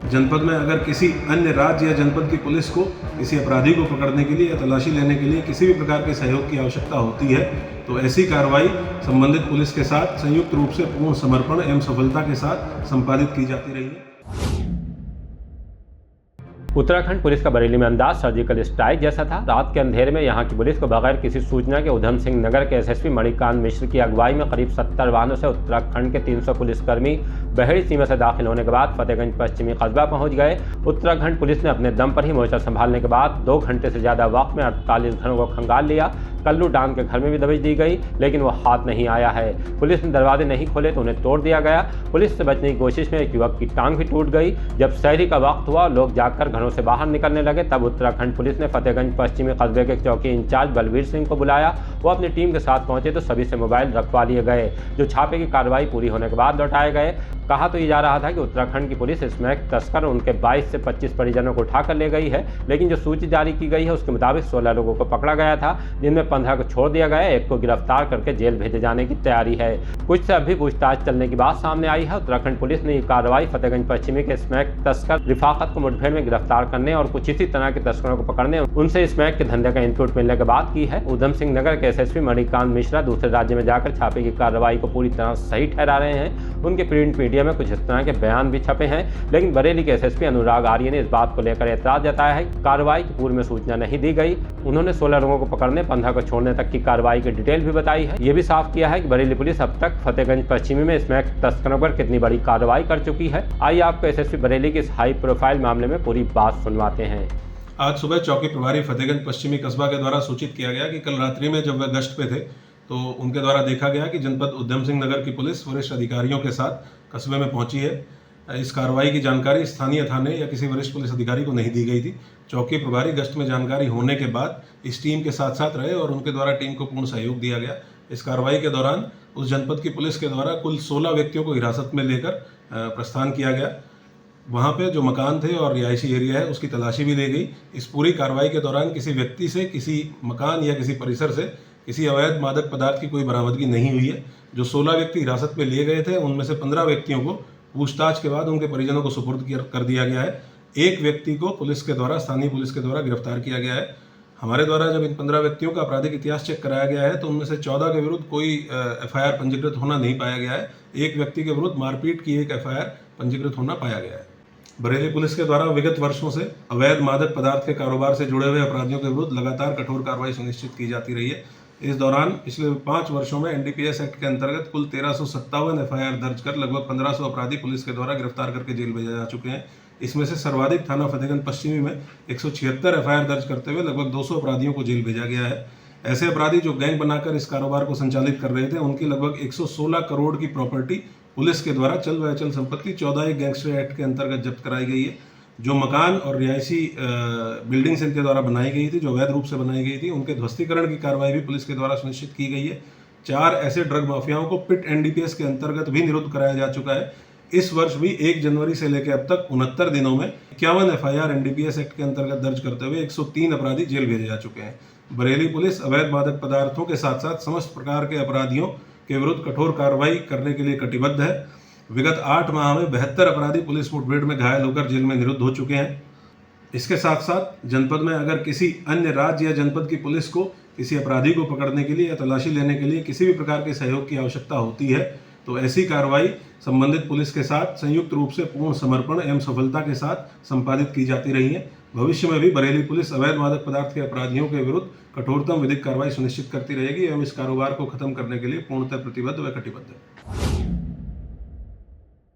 जनपद में अगर किसी अन्य राज्य या जनपद की पुलिस को किसी अपराधी को पकड़ने के लिए या तलाशी लेने के लिए किसी भी प्रकार के सहयोग की आवश्यकता होती है तो ऐसी कार्रवाई संबंधित पुलिस के साथ संयुक्त रूप से पूर्ण समर्पण एवं सफलता के साथ संपादित की जाती रही है। उत्तराखंड पुलिस का बरेली में अंदाज सर्जिकल स्ट्राइक जैसा था। रात के अंधेरे में यहां की पुलिस को बगैर किसी सूचना के उधम सिंह नगर के एसएसपी मणिकांत मिश्र की अगुवाई में करीब 70 वाहनों से उत्तराखंड के 300 पुलिसकर्मी बहेड़ी सीमा से दाखिल होने के बाद फतेहगंज पश्चिमी कस्बा पहुंच गए। उत्तराखंड पुलिस ने अपने दम पर ही मोर्चा संभालने के बाद 2 घंटे से ज़्यादा वक्त में 48 घरों को खंगाल लिया। कल्लू डांग के घर में भी दबिश दी गई, लेकिन वो हाथ नहीं आया है। पुलिस ने दरवाजे नहीं खोले तो उन्हें तोड़ दिया गया। पुलिस से बचने की कोशिश में एक युवक की टांग भी टूट गई। जब शहरी का वक्त हुआ, लोग जाकर घरों से बाहर निकलने लगे, तब उत्तराखंड पुलिस ने फतेहगंज पश्चिमी कस्बे के चौकी इंचार्ज बलवीर सिंह को बुलाया। वो अपनी टीम के साथ पहुंचे तो सभी से मोबाइल रखवा लिए गए, जो छापे की कार्रवाई पूरी होने के बाद लौटाए गए। कहा तो ये जा रहा था कि उत्तराखंड की पुलिस स्मैक तस्कर उनके 22 से 25 परिजनों को उठाकर ले गई है, लेकिन जो सूची जारी की गई है उसके मुताबिक 16 लोगों को पकड़ा गया था, जिनमें 15 को छोड़ दिया गया, एक को गिरफ्तार करके जेल भेजे जाने की तैयारी है। कुछ से अभी पूछताछ चलने की बात सामने आई है। उत्तराखंड पुलिस ने ये कार्रवाई फतेहगंज पश्चिमी के स्मैक तस्कर रिफाकत को मुठभेड़ में गिरफ्तार करने और कुछ इसी तरह के तस्करों को पकड़ने, उनसे स्मैक के धंधे का इनपुट मिलने के बाद की है। उधम सिंह नगर के एसएसपी मणिकांत मिश्रा दूसरे राज्य में जाकर छापे की कार्रवाई को पूरी तरह सही ठहरा रहे हैं। उनके प्रिंट मीडिया में कुछ इस तरह के बयान भी छपे हैं, लेकिन बरेली के एसएसपी अनुराग आर्य ने इस बात को लेकर एतराज जताया है कि कार्रवाई की पूर्व में सूचना नहीं दी गई। उन्होंने 16 लोगों को पकड़ने, 15 को छोड़ने तक की कार्रवाई की डिटेल भी बताई है। ये भी साफ किया है कि बरेली पुलिस अब तक फतेहगंज पश्चिमी में स्मैक तस्करों पर कितनी बड़ी कार्रवाई कर चुकी है। आइए आपको एसएसपी बरेली के इस हाई प्रोफाइल मामले में पूरी बात सुनवाते हैं। आज सुबह चौकी प्रभारी फतेहगंज पश्चिमी कस्बा के द्वारा सूचित किया गया कि कल रात्रि में जब वह गश्त पे थे तो उनके द्वारा देखा गया कि जनपद उधम सिंह नगर की पुलिस वरिष्ठ अधिकारियों के साथ कस्बे में पहुंची है। इस कार्रवाई की जानकारी स्थानीय थाने या किसी वरिष्ठ पुलिस अधिकारी को नहीं दी गई थी। चौकी प्रभारी गश्त में जानकारी होने के बाद इस टीम के साथ साथ रहे और उनके द्वारा टीम को पूर्ण सहयोग दिया गया। इस कार्रवाई के दौरान उस जनपद की पुलिस के द्वारा कुल 16 व्यक्तियों को हिरासत में लेकर प्रस्थान किया गया। वहाँ पे जो मकान थे और रिहायशी एरिया है उसकी तलाशी भी ली गई। इस पूरी कार्रवाई के दौरान किसी व्यक्ति से, किसी मकान या किसी परिसर से किसी अवैध मादक पदार्थ की कोई बरामदगी नहीं हुई है। जो 16 व्यक्ति हिरासत में लिए गए थे उनमें से 15 व्यक्तियों को पूछताछ के बाद उनके परिजनों को सुपुर्द कर दिया गया है। एक व्यक्ति को पुलिस के द्वारा, स्थानीय पुलिस के द्वारा गिरफ्तार किया गया है। हमारे द्वारा जब इन 15 व्यक्तियों का आपराधिक इतिहास चेक कराया गया है तो उनमें से 14 के विरुद्ध कोई एफआईआर पंजीकृत होना नहीं पाया गया है। एक व्यक्ति के विरुद्ध मारपीट की एक एफआईआर पंजीकृत होना पाया गया है। बरेली पुलिस के द्वारा विगत वर्षों से अवैध मादक पदार्थ के कारोबार से जुड़े हुए अपराधियों के विरुद्ध लगातार कठोर कार्रवाई सुनिश्चित की जाती रही है। इस दौरान पिछले 5 वर्षों में एनडीपीएस एक्ट के अंतर्गत कुल 1357 एफआईआर दर्ज कर लगभग 1500 अपराधी पुलिस के द्वारा गिरफ्तार करके जेल भेजे जा चुके हैं। इसमें से सर्वाधिक थाना फतेहगंज पश्चिमी में 176 एफआईआर दर्ज करते हुए लगभग 200 अपराधियों को जेल भेजा गया है। ऐसे अपराधी जो गैंग बनाकर इस कारोबार को संचालित कर रहे थे, उनकी लगभग 116 करोड़ की प्रॉपर्टी पुलिस के द्वारा चल व अचल संपत्ति 14 गैंगस्टर एक्ट के अंतर्गत जब्त कराई गई है। जो मकान और रिहायशी बिल्डिंग्स इनके द्वारा बनाई गई थी, जो अवैध रूप से बनाई गई थी, उनके ध्वस्तीकरण की कार्रवाई भी पुलिस के द्वारा सुनिश्चित की गई है। 4 ऐसे ड्रग माफियाओं को पिट एनडीपीएस के अंतर्गत भी निरुद्ध कराया जा चुका है। इस वर्ष भी 1 जनवरी से लेकर अब तक 69 दिनों में 51 एफआईआर एनडीपीएस एक्ट के अंतर्गत दर्ज करते हुए 103 अपराधी जेल भेजे जा चुके हैं। बरेली पुलिस अवैध मादक पदार्थों के साथ साथ समस्त प्रकार के अपराधियों के विरुद्ध कठोर कार्रवाई करने के लिए कटिबद्ध है। विगत 8 माह में 72 अपराधी पुलिस मुठभेड़ में घायल होकर जेल में निरुद्ध हो चुके हैं। इसके साथ साथ जनपद में अगर किसी अन्य राज्य या जनपद की पुलिस को किसी अपराधी को पकड़ने के लिए या तलाशी लेने के लिए किसी भी प्रकार के सहयोग की आवश्यकता होती है तो ऐसी कार्रवाई संबंधित पुलिस के साथ संयुक्त रूप से पूर्ण समर्पण एवं सफलता के साथ संपादित की जाती रही है। भविष्य में भी बरेली पुलिस अवैध मादक पदार्थ के अपराधियों के विरुद्ध कठोरतम विधिक कार्रवाई सुनिश्चित करती रहेगी एवं इस कारोबार को खत्म करने के लिए पूर्णतः प्रतिबद्ध व कटिबद्ध है।